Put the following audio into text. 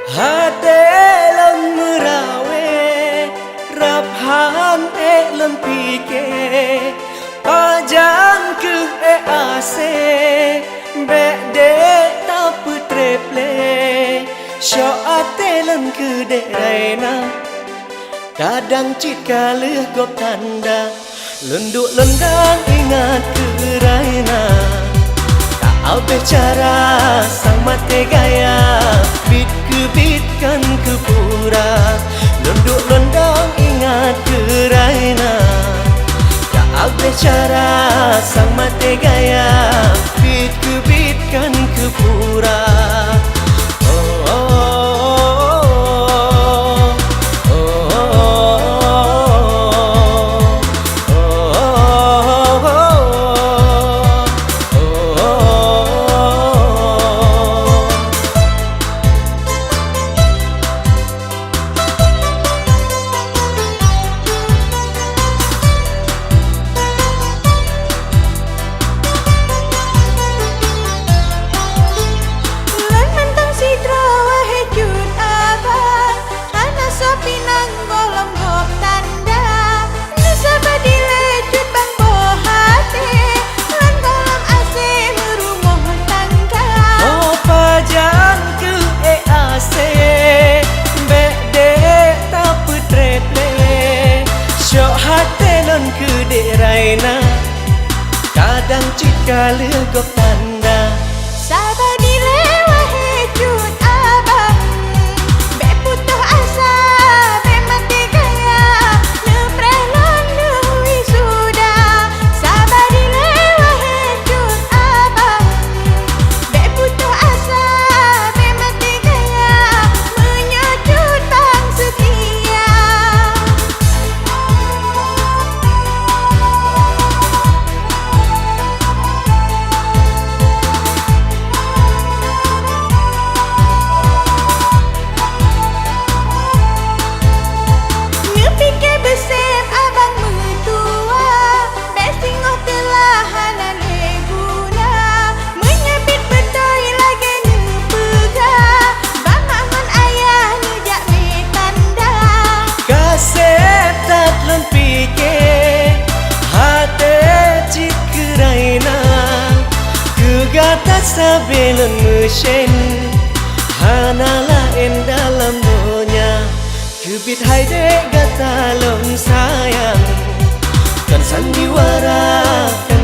Hati lon merawe Raphan lon pike Pajan ke ase Bek de tap treple Syo ate lon ke de raina Kadang cit kalih gop tanda Lenduk lendang ingat ke raina Au bicara sang mate gaya Bit ke bit kan ke pura Lunduk lundang ingat ke raina Au bicara sang mate gaya Bit ke bit kan ke pura ke dek raina Kadang cit kalih gop tanda Sabar dilewah hejut abang Bek putuh asa, bek mati gaya Lepreh londu wisuda Sabar dilewah hejut abang Bek putuh asa, bek mati gaya Menyejut bang setia Gata sabelun mesin Hanala en dalam dunia Kebit hai dek gata lon sayang Kan sandiwara